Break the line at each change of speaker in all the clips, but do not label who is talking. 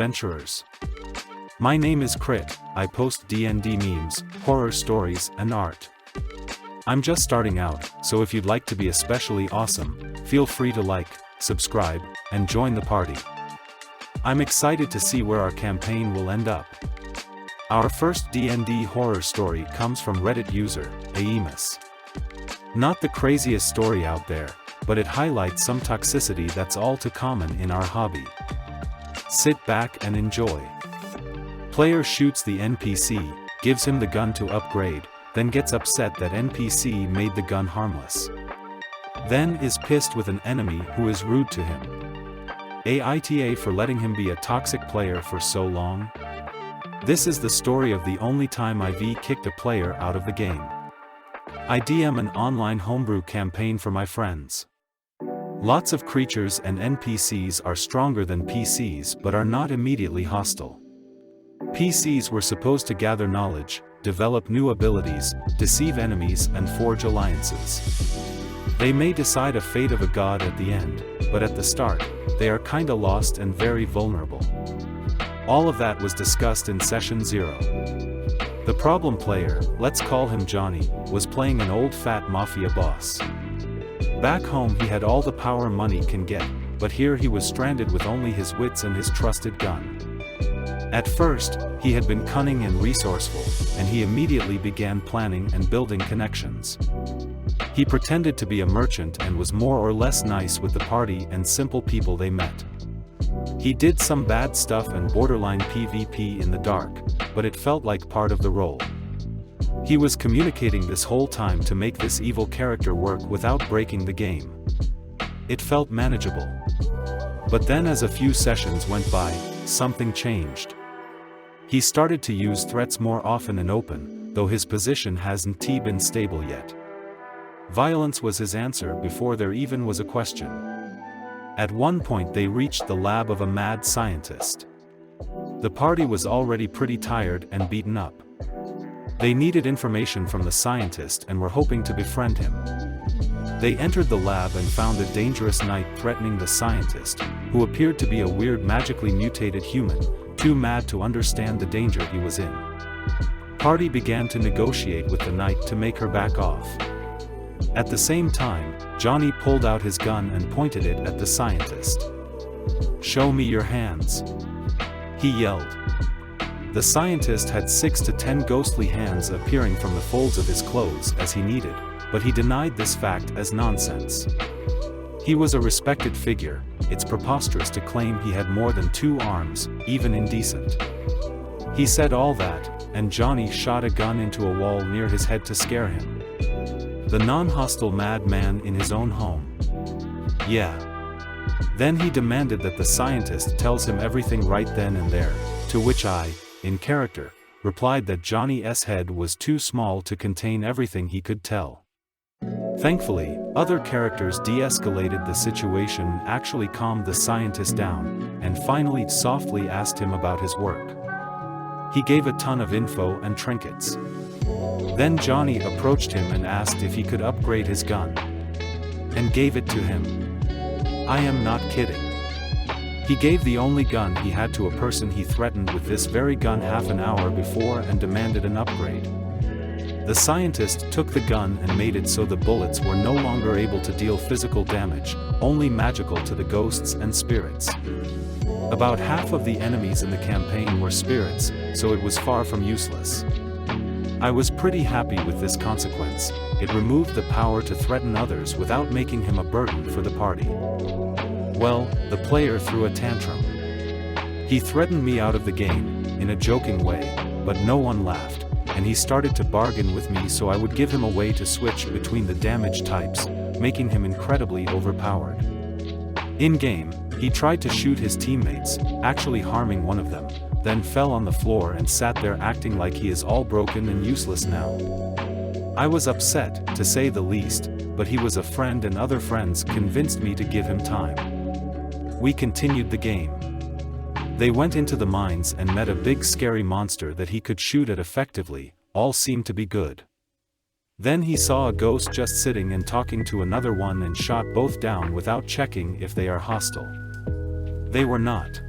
adventurers. My name is Crit, I post D&D memes, horror stories and art. I'm just starting out, so if you'd like to be especially awesome, feel free to like, subscribe, and join the party. I'm excited to see where our campaign will end up. Our first D&D horror story comes from Reddit user, aaemus. Not the craziest story out there, but it highlights some toxicity that's all too common in our hobby. Sit back and enjoy. Player shoots the NPC, gives him the gun to upgrade, then gets upset that NPC made the gun harmless. Then is pissed with an enemy who is rude to him. AITA for letting him be a toxic player for so long. This is the story of the only time I've kicked a player out of the game. I DM an online homebrew campaign for my friends. Lots of creatures and NPCs are stronger than PCs but are not immediately hostile. PCs were supposed to gather knowledge, develop new abilities, deceive enemies and forge alliances. They may decide a fate of a god at the end, but at the start, they are kinda lost and very vulnerable. All of that was discussed in session 0. The problem player, let's call him Johnny, was playing an old fat Mafia boss. Back home he had all the power money can get, but here he was stranded with only his wits and his trusted gun. At first, he had been cunning and resourceful, and he immediately began planning and building connections. He pretended to be a merchant and was more or less nice with the party and simple people they met. He did some bad stuff and borderline PvP in the dark, but it felt like part of the role. He was communicating this whole time to make this evil character work without breaking the game. It felt manageable. But then as a few sessions went by, something changed. He started to use threats more often and open, though his position hasn't been stable yet. Violence was his answer before there even was a question. At one point they reached the lab of a mad scientist. The party was already pretty tired and beaten up. They needed information from the scientist and were hoping to befriend him. They entered the lab and found a dangerous knight threatening the scientist, who appeared to be a weird magically mutated human, too mad to understand the danger he was in. Party began to negotiate with the knight to make her back off. At the same time, Johnny pulled out his gun and pointed it at the scientist. "Show me your hands," he yelled. The scientist had 6 to 10 ghostly hands appearing from the folds of his clothes as he needed, but he denied this fact as nonsense. He was a respected figure, it's preposterous to claim he had more than 2 arms, even indecent. He said all that, and Johnny shot a gun into a wall near his head to scare him. The non-hostile madman in his own home. Yeah. Then he demanded that the scientist tells him everything right then and there, to which I, in character, replied that Johnny's head was too small to contain everything he could tell. Thankfully, other characters de-escalated the situation and actually calmed the scientist down, and finally softly asked him about his work. He gave a ton of info and trinkets. Then Johnny approached him and asked if he could upgrade his gun. And gave it to him. I am not kidding. He gave the only gun he had to a person he threatened with this very gun half an hour before and demanded an upgrade. The scientist took the gun and made it so the bullets were no longer able to deal physical damage, only magical to the ghosts and spirits. About half of the enemies in the campaign were spirits, so it was far from useless. I was pretty happy with this consequence. It removed the power to threaten others without making him a burden for the party. Well, the player threw a tantrum. He threatened me out of the game, in a joking way, but no one laughed, and he started to bargain with me so I would give him a way to switch between the damage types, making him incredibly overpowered. In-game, he tried to shoot his teammates, actually harming one of them, then fell on the floor and sat there acting like he is all broken and useless now. I was upset, to say the least, but he was a friend and other friends convinced me to give him time. We continued the game. They went into the mines and met a big scary monster that he could shoot at effectively, all seemed to be good. Then he saw a ghost just sitting and talking to another one and shot both down without checking if they are hostile. They were not.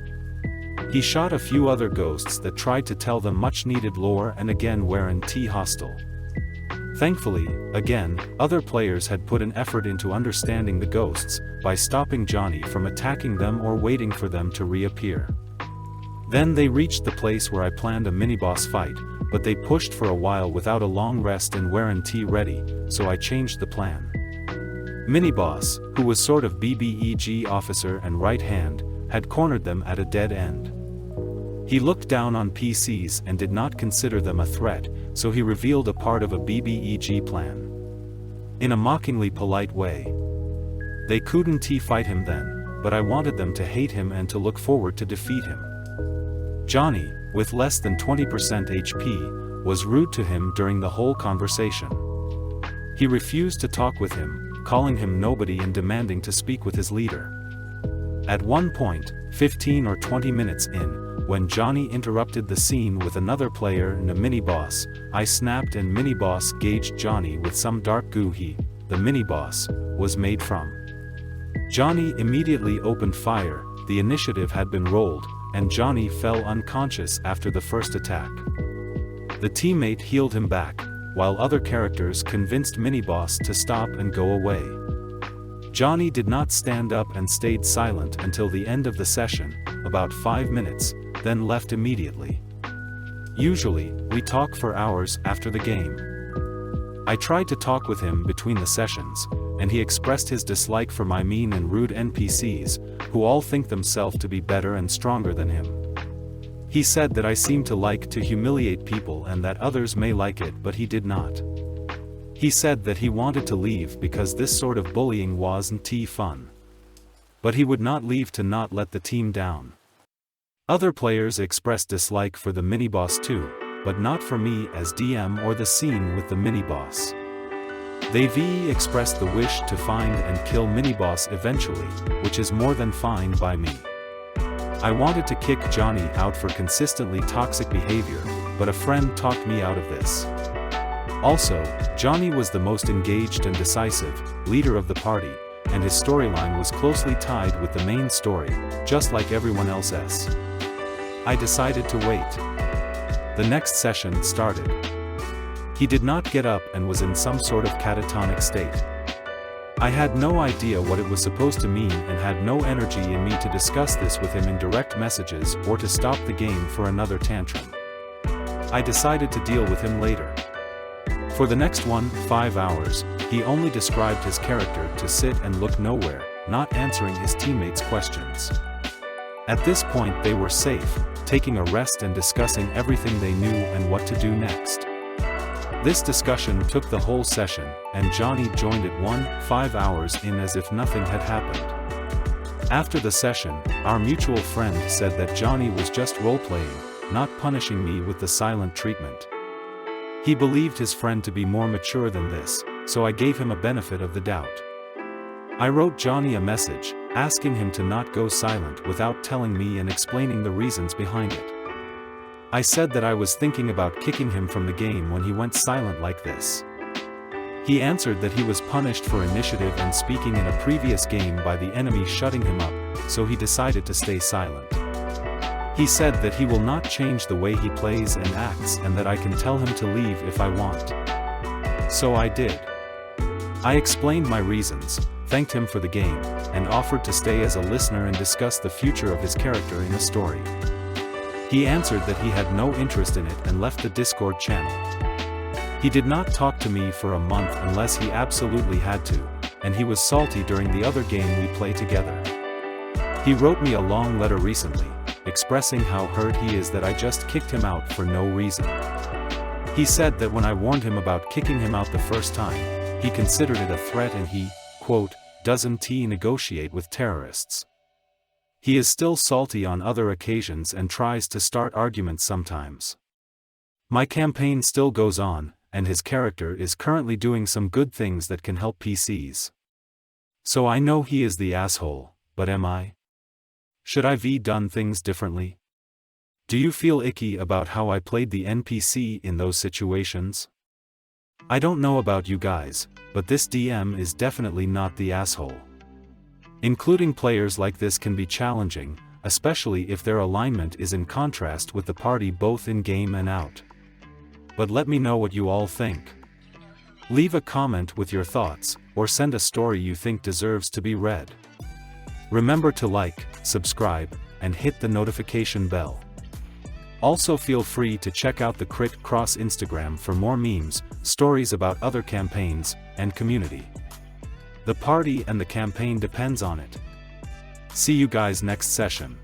He shot a few other ghosts that tried to tell them much needed lore and again weren't hostile. Thankfully, again, other players had put an effort into understanding the ghosts, by stopping Johnny from attacking them or waiting for them to reappear. Then they reached the place where I planned a mini-boss fight, but they pushed for a while without a long rest and weren't ready, so I changed the plan. Mini-boss, who was sort of BBEG officer and right hand, had cornered them at a dead end. He looked down on PCs and did not consider them a threat, so he revealed a part of a BBEG plan. In a mockingly polite way. They couldn't fight him then, but I wanted them to hate him and to look forward to defeat him. Johnny, with less than 20% HP, was rude to him during the whole conversation. He refused to talk with him, calling him nobody and demanding to speak with his leader. At one point, 15 or 20 minutes in, when Johnny interrupted the scene with another player and a mini-boss, I snapped and mini-boss gauged Johnny with some dark goo the mini-boss, was made from. Johnny immediately opened fire, the initiative had been rolled, and Johnny fell unconscious after the first attack. The teammate healed him back, while other characters convinced mini-boss to stop and go away. Johnny did not stand up and stayed silent until the end of the session, about 5 minutes, then left immediately. Usually, we talk for hours after the game. I tried to talk with him between the sessions, and he expressed his dislike for my mean and rude NPCs, who all think themselves to be better and stronger than him. He said that I seem to like to humiliate people and that others may like it, but he did not. He said that he wanted to leave because this sort of bullying wasn't fun. But he would not leave to not let the team down. Other players expressed dislike for the mini-boss too, but not for me as DM or the scene with the mini-boss. They expressed the wish to find and kill mini-boss eventually, which is more than fine by me. I wanted to kick Johnny out for consistently toxic behavior, but a friend talked me out of this. Also, Johnny was the most engaged and decisive leader of the party, and his storyline was closely tied with the main story, just like everyone else's. I decided to wait. The next session started. He did not get up and was in some sort of catatonic state. I had no idea what it was supposed to mean and had no energy in me to discuss this with him in direct messages or to stop the game for another tantrum. I decided to deal with him later. For the next 5 hours, he only described his character to sit and look nowhere, not answering his teammates' questions. At this point they were safe, taking a rest and discussing everything they knew and what to do next. This discussion took the whole session, and Johnny joined it 5 hours in as if nothing had happened. After the session, our mutual friend said that Johnny was just role-playing, not punishing me with the silent treatment. He believed his friend to be more mature than this, so I gave him a benefit of the doubt. I wrote Johnny a message, asking him to not go silent without telling me and explaining the reasons behind it. I said that I was thinking about kicking him from the game when he went silent like this. He answered that he was punished for initiative and speaking in a previous game by the enemy shutting him up, so he decided to stay silent. He said that he will not change the way he plays and acts and that I can tell him to leave if I want. So I did. I explained my reasons, thanked him for the game, and offered to stay as a listener and discuss the future of his character in a story. He answered that he had no interest in it and left the Discord channel. He did not talk to me for a month unless he absolutely had to, and he was salty during the other game we play together. He wrote me a long letter recently, expressing how hurt he is that I just kicked him out for no reason. He said that when I warned him about kicking him out the first time, he considered it a threat and he, quote, doesn't negotiate with terrorists. He is still salty on other occasions and tries to start arguments sometimes. My campaign still goes on, and his character is currently doing some good things that can help PCs. So I know he is the asshole, but am I? Should I have done things differently? Do you feel icky about how I played the NPC in those situations? I don't know about you guys, but this DM is definitely not the asshole. Including players like this can be challenging, especially if their alignment is in contrast with the party both in-game and out. But let me know what you all think. Leave a comment with your thoughts, or send a story you think deserves to be read. Remember to like, subscribe, and hit the notification bell. Also feel free to check out the Crit Cross Instagram for more memes, stories about other campaigns, and community. The party and the campaign depends on it. See you guys next session.